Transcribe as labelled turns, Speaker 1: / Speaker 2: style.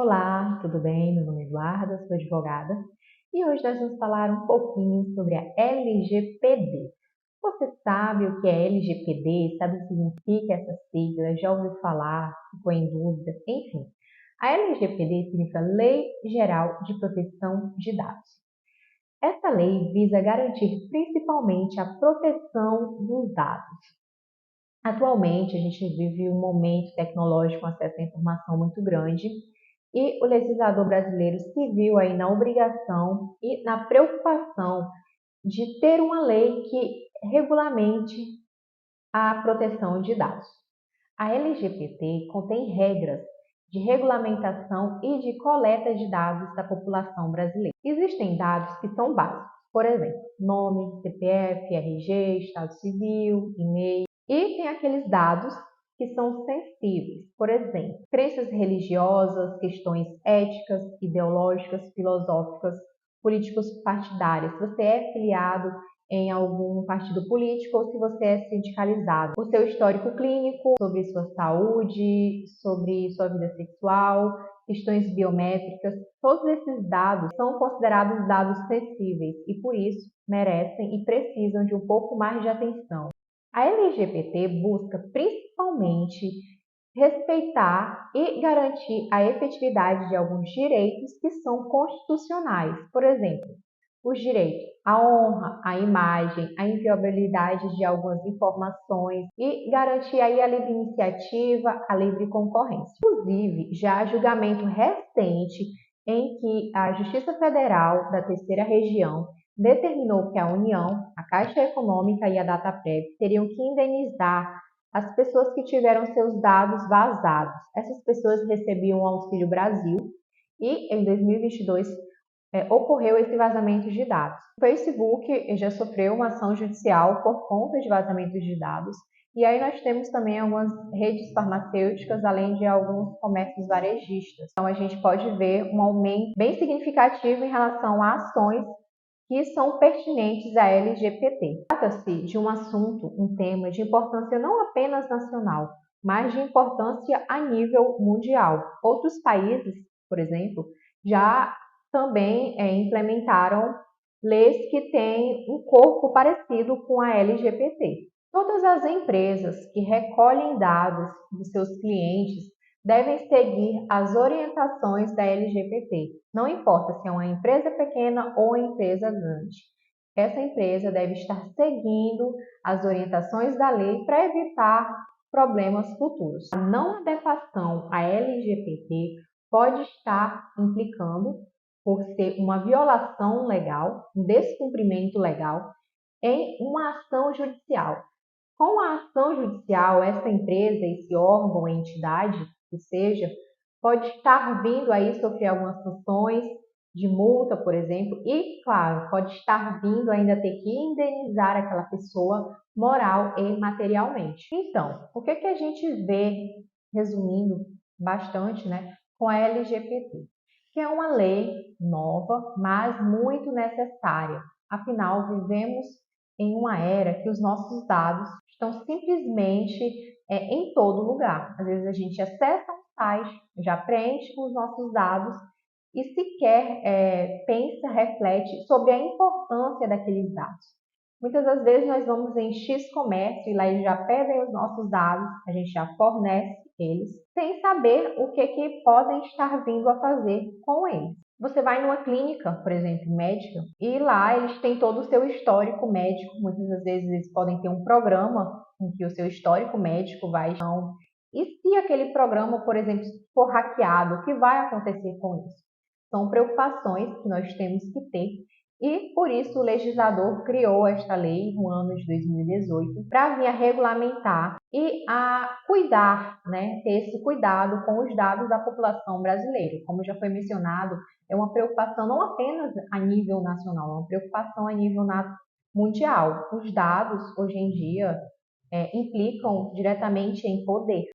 Speaker 1: Olá, tudo bem? Meu nome é Eduarda, sou advogada e hoje nós vamos falar um pouquinho sobre a LGPD. Você sabe o que é LGPD? Sabe o que significa essa sigla? Já ouviu falar? Ficou em dúvida? Enfim, a LGPD significa Lei Geral de Proteção de Dados. Essa lei visa garantir principalmente a proteção dos dados. Atualmente, a gente vive um momento tecnológico com acesso à informação muito grande e o legislador brasileiro se viu aí na obrigação e na preocupação de ter uma lei que regulamente a proteção de dados. A LGPD contém regras de regulamentação e de coleta de dados da população brasileira. Existem dados que são básicos, por exemplo, nome, CPF, RG, estado civil, e-mail, e tem aqueles dados que são sensíveis, por exemplo, crenças religiosas, questões éticas, ideológicas, filosóficas, políticos partidários. Se você é filiado em algum partido político ou se você é sindicalizado. O seu histórico clínico, sobre sua saúde, sobre sua vida sexual, questões biométricas, todos esses dados são considerados dados sensíveis e por isso merecem e precisam de um pouco mais de atenção. A LGPD busca principalmente respeitar e garantir a efetividade de alguns direitos que são constitucionais. Por exemplo, os direitos à honra, à imagem, à inviolabilidade de algumas informações e garantir aí a livre iniciativa, a livre concorrência. Inclusive, já há julgamento recente em que a Justiça Federal da Terceira Região determinou que a União, a Caixa Econômica e a Dataprev teriam que indenizar as pessoas que tiveram seus dados vazados. Essas pessoas recebiam o Auxílio Brasil e em 2022 ocorreu esse vazamento de dados. O Facebook já sofreu uma ação judicial por conta de vazamentos de dados. E aí nós temos também algumas redes farmacêuticas, além de alguns comércios varejistas. Então a gente pode ver um aumento bem significativo em relação a ações que são pertinentes à LGPD. Trata-se de um assunto, um tema de importância não apenas nacional, mas de importância a nível mundial. Outros países, por exemplo, já também implementaram leis que têm um corpo parecido com a LGPD. Todas as empresas que recolhem dados dos seus clientes devem seguir as orientações da LGPD. Não importa se é uma empresa pequena ou uma empresa grande. Essa empresa deve estar seguindo as orientações da lei para evitar problemas futuros. A não adequação à LGPD pode estar implicando, por ser uma violação legal, um descumprimento legal, em uma ação judicial. Com a ação judicial, essa empresa, esse órgão, entidade, que seja, pode estar vindo aí sofrer algumas sanções de multa, por exemplo, e, claro, pode estar vindo ainda ter que indenizar aquela pessoa moral e materialmente. Então, o que a gente vê, resumindo bastante, né, com a LGPD? Que é uma lei nova, mas muito necessária. Afinal, vivemos em uma era que os nossos dados estão simplesmente em todo lugar. Às vezes a gente acessa um site, já preenche com os nossos dados e sequer pensa, reflete sobre a importância daqueles dados. Muitas das vezes nós vamos em X comércio e lá eles já pedem os nossos dados, a gente já fornece eles, sem saber o que podem estar vindo a fazer com eles. Você vai numa clínica, por exemplo, médica, e lá eles têm todo o seu histórico médico. Muitas das vezes eles podem ter um programa em que o seu histórico médico vai. E se aquele programa, por exemplo, for hackeado, o que vai acontecer com isso? São preocupações que nós temos que ter e, por isso, o legislador criou esta lei no ano de 2018 para vir a regulamentar e a cuidar, né, ter esse cuidado com os dados da população brasileira. Como já foi mencionado, é uma preocupação não apenas a nível nacional, é uma preocupação a nível mundial. Os dados, hoje em dia, implicam diretamente em poder.